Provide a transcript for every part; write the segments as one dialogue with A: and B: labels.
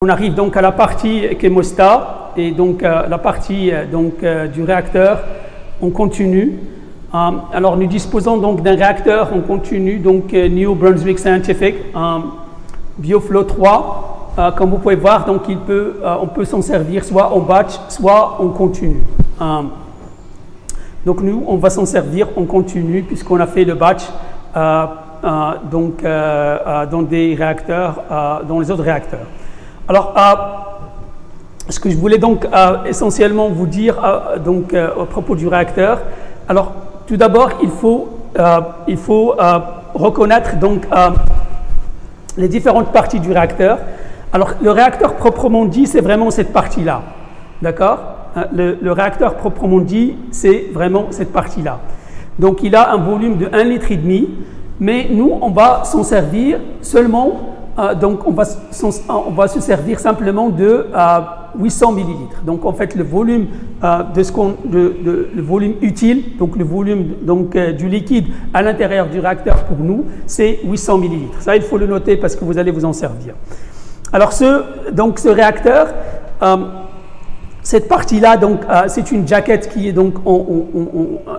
A: On arrive donc à la partie chémostat et donc la partie du réacteur en continu. Alors nous disposons donc d'un réacteur en continu, donc New Brunswick Scientific BioFlow 3. Comme vous pouvez voir, donc on peut s'en servir soit en batch, soit en continu. Donc nous, on va s'en servir en continu puisqu'on a fait le batch dans des réacteurs, dans les autres réacteurs. Alors, ce que je voulais donc essentiellement vous dire au propos du réacteur. Alors, tout d'abord, il faut reconnaître donc les différentes parties du réacteur. Alors, le réacteur proprement dit, c'est vraiment cette partie-là, d'accord? Le réacteur proprement dit, c'est vraiment cette partie-là. Donc, il a un volume de 1,5 litre, mais nous, on va s'en servir seulement. Donc, on va se servir simplement de 800 millilitres. Donc, en fait, le volume le volume utile, donc le volume du liquide à l'intérieur du réacteur pour nous, c'est 800 millilitres. Ça, il faut le noter parce que vous allez vous en servir. Alors, ce réacteur, cette partie-là, c'est une jaquette qui est donc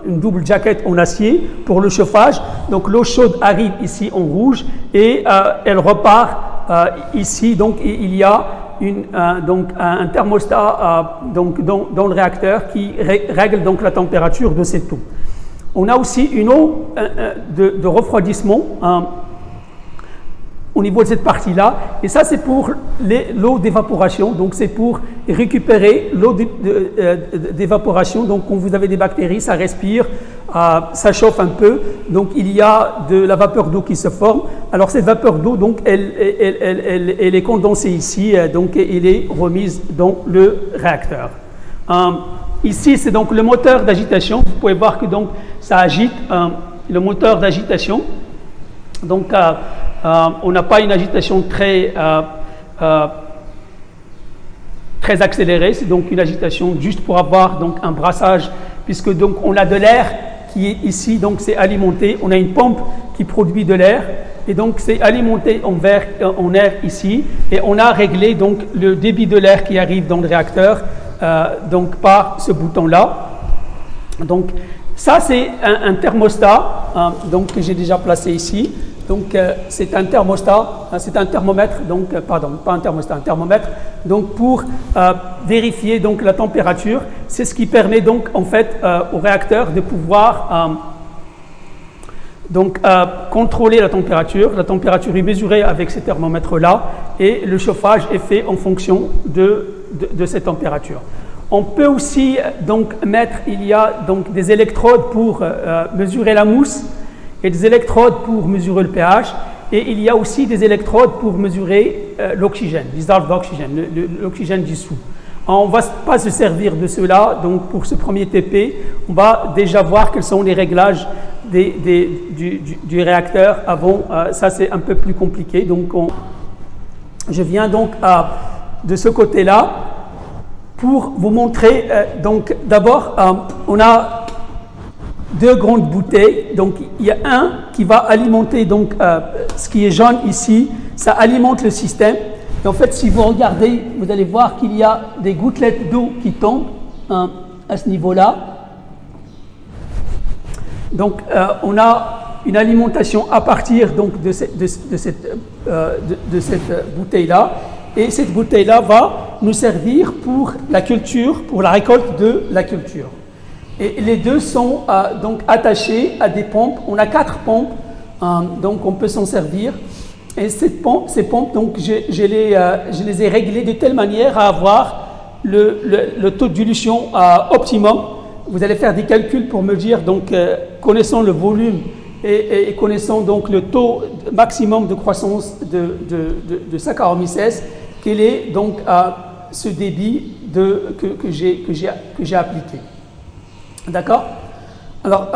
A: une double jaquette en acier pour le chauffage. Donc l'eau chaude arrive ici en rouge et elle repart ici. Donc il y a un thermostat dans le réacteur qui règle donc la température de cette eau. On a aussi une eau de refroidissement au niveau de cette partie-là, et ça c'est pour l'eau d'évaporation, donc c'est pour récupérer l'eau d'évaporation. Donc quand vous avez des bactéries, ça respire, ça chauffe un peu, donc il y a de la vapeur d'eau qui se forme. Alors cette vapeur d'eau, donc elle est condensée ici, donc elle est remise dans le réacteur. Ici c'est donc le moteur d'agitation. Vous pouvez voir que donc ça agite le moteur d'agitation. Donc on n'a pas une agitation très accélérée, c'est donc une agitation juste pour avoir donc un brassage, puisque donc on a de l'air qui est ici, donc c'est alimenté, on a une pompe qui produit de l'air, et donc c'est alimenté en air ici, et on a réglé donc le débit de l'air qui arrive dans le réacteur donc par ce bouton-là. Donc ça c'est un thermostat donc que j'ai déjà placé ici. Donc, c'est un thermostat, c'est un thermomètre, donc, pardon, pas un thermostat, un thermomètre, donc pour vérifier donc la température. C'est ce qui permet donc en fait au réacteur de pouvoir contrôler la température. La température est mesurée avec ces thermomètres-là et le chauffage est fait en fonction de cette température. On peut aussi donc il y a donc des électrodes pour mesurer la mousse, et des électrodes pour mesurer le pH, et il y a aussi des électrodes pour mesurer l'oxygène, dissolved oxygen, l'oxygène dissous. On ne va pas se servir de cela, donc pour ce premier TP, on va déjà voir quels sont les réglages du réacteur avant. Ça c'est un peu plus compliqué, donc je viens donc de ce côté-là pour vous montrer. Donc d'abord, on a deux grandes bouteilles. Donc il y a un qui va alimenter donc ce qui est jaune ici, ça alimente le système. Et en fait, si vous regardez, vous allez voir qu'il y a des gouttelettes d'eau qui tombent à ce niveau-là. Donc on a une alimentation à partir donc de cette bouteille-là, et cette bouteille-là va nous servir pour la culture, pour la récolte de la culture. Et les deux sont donc attachés à des pompes. On a 4 pompes, donc on peut s'en servir. Et ces pompes, donc je les ai réglées de telle manière à avoir le taux de dilution optimum. Vous allez faire des calculs pour me dire, donc connaissant le volume et connaissant donc le taux maximum de croissance de Saccharomyces, quel est donc ce débit que j'ai appliqué. D'accord? Alors,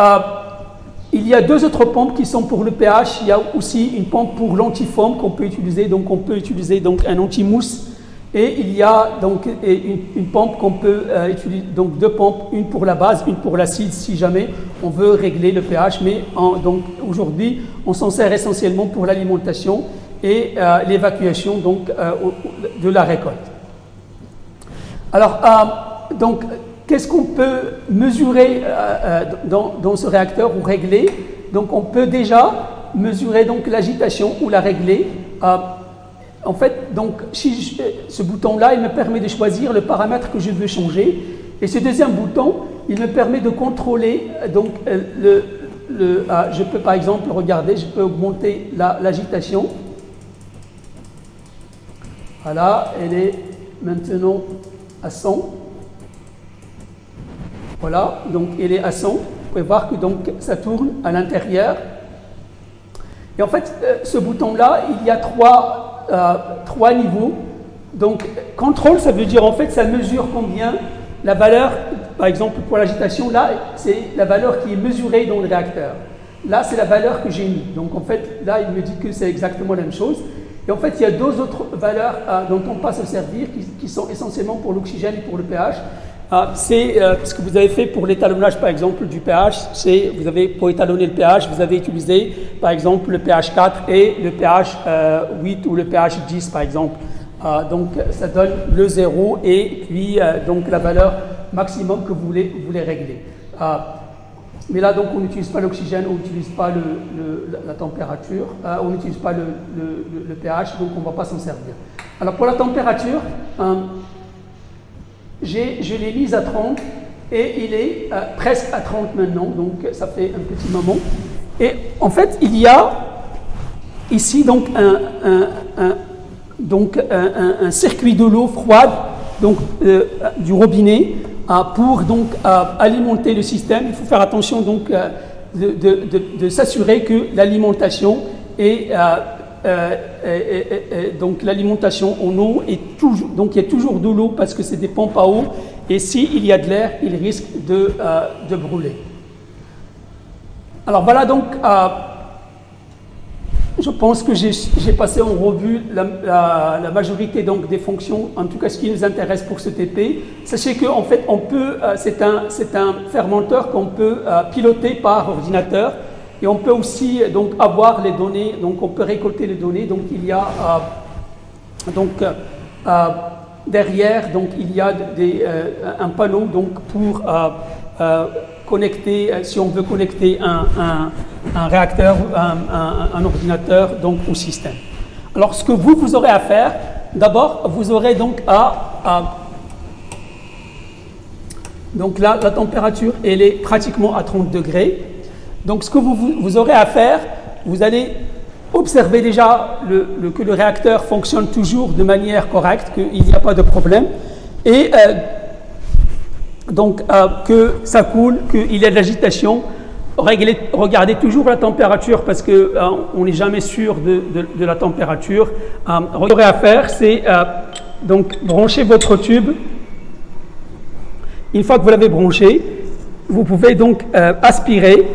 A: il y a 2 autres pompes qui sont pour le pH. Il y a aussi une pompe pour l'antifoam qu'on peut utiliser. Donc, on peut utiliser donc un anti-mousse. Et il y a donc une pompe qu'on peut utiliser. Donc, 2 pompes, une pour la base, une pour l'acide, si jamais on veut régler le pH. Mais donc aujourd'hui, on s'en sert essentiellement pour l'alimentation. et l'évacuation donc de la récolte. Alors, donc, qu'est-ce qu'on peut mesurer dans ce réacteur ou régler? Donc, on peut déjà mesurer donc l'agitation ou la régler. En fait, donc, ce bouton-là, il me permet de choisir le paramètre que je veux changer. Et ce deuxième bouton, il me permet de contrôler donc, je peux par exemple regarder, je peux augmenter l'agitation. Voilà, elle est maintenant à 100. Voilà, donc elle est à 100. Vous pouvez voir que donc, ça tourne à l'intérieur. Et en fait, ce bouton-là, il y a trois niveaux. Donc, contrôle, ça veut dire en fait, ça mesure combien la valeur, par exemple pour l'agitation, là, c'est la valeur qui est mesurée dans le réacteur. Là, c'est la valeur que j'ai mis. Donc, en fait, là, il me dit que c'est exactement la même chose. Et en fait, il y a deux autres valeurs dont on passe à servir qui sont essentiellement pour l'oxygène et pour le pH. C'est ce que vous avez fait pour l'étalonnage, par exemple, du pH. Vous avez, pour étalonner le pH, vous avez utilisé, par exemple, le pH 4 et le pH 8 ou le pH 10, par exemple. Donc, ça donne le 0 et puis donc la valeur maximum que vous voulez régler. Mais là, donc, on n'utilise pas l'oxygène, on n'utilise pas la température, on n'utilise pas le pH, donc on ne va pas s'en servir. Alors, pour la température, je l'ai mise à 30 et il est presque à 30 maintenant, donc ça fait un petit moment. Et en fait, il y a ici donc un circuit de l'eau froide donc, du robinet pour donc, alimenter le système. Il faut faire attention donc, de s'assurer que l'alimentation est donc l'alimentation en eau est toujours, donc il y a toujours de l'eau parce que c'est des pompes à eau et s'il y a de l'air, il risque de brûler. Alors voilà donc, je pense que j'ai passé en revue la majorité donc, des fonctions, en tout cas ce qui nous intéresse pour ce TP. Sachez qu'en fait, on peut, c'est un fermenteur qu'on peut piloter par ordinateur. Et on peut aussi donc, avoir les données, donc on peut récolter les données. Donc il y a derrière, donc il y a un panneau donc, pour connecter, si on veut connecter un réacteur, un ordinateur donc, au système. Alors ce que vous aurez à faire, d'abord vous aurez donc donc là la température elle est pratiquement à 30 degrés. Donc, ce que vous aurez à faire, vous allez observer déjà que le réacteur fonctionne toujours de manière correcte, qu'il n'y a pas de problème, et donc que ça coule, qu'il y a de l'agitation. Regardez toujours la température parce qu'on n'est jamais sûr de la température. Ce que vous aurez à faire, c'est donc brancher votre tube. Une fois que vous l'avez branché, vous pouvez donc aspirer.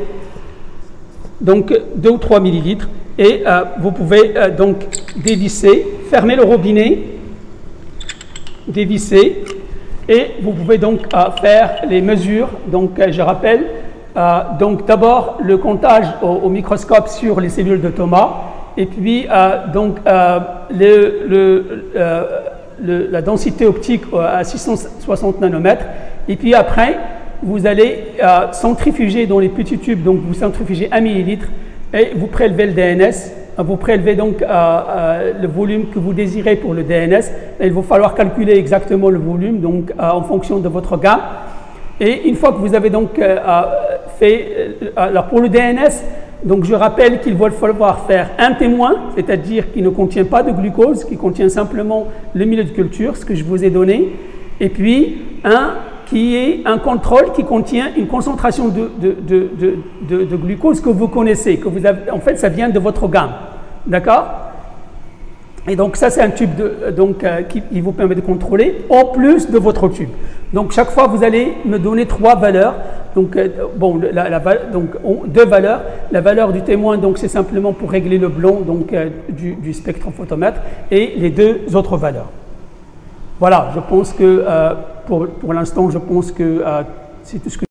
A: Donc 2 ou 3 millilitres et vous pouvez donc dévisser, fermer le robinet, dévisser et vous pouvez donc faire les mesures. Donc je rappelle, donc d'abord le comptage au microscope sur les cellules de Thomas et puis donc la densité optique à 660 nanomètres et puis après vous allez centrifuger dans les petits tubes, donc vous centrifugez 1 millilitre et vous prélevez le DNS. Vous prélevez donc le volume que vous désirez pour le DNS. Et il va falloir calculer exactement le volume donc, en fonction de votre gamme. Et une fois que vous avez donc fait, alors pour le DNS, donc je rappelle qu'il va falloir faire un témoin, c'est-à-dire qui ne contient pas de glucose, qui contient simplement le milieu de culture, ce que je vous ai donné, et puis un qui est un contrôle qui contient une concentration de glucose que vous connaissez, que vous avez, en fait, ça vient de votre gamme, d'accord? Et donc ça, c'est un tube qui vous permet de contrôler, en plus de votre tube. Donc chaque fois, vous allez me donner 3 valeurs, donc, bon, donc 2 valeurs. La valeur du témoin, donc c'est simplement pour régler le blanc donc, du spectrophotomètre, et les 2 autres valeurs. Voilà, je pense que pour l'instant, je pense que c'est tout ce que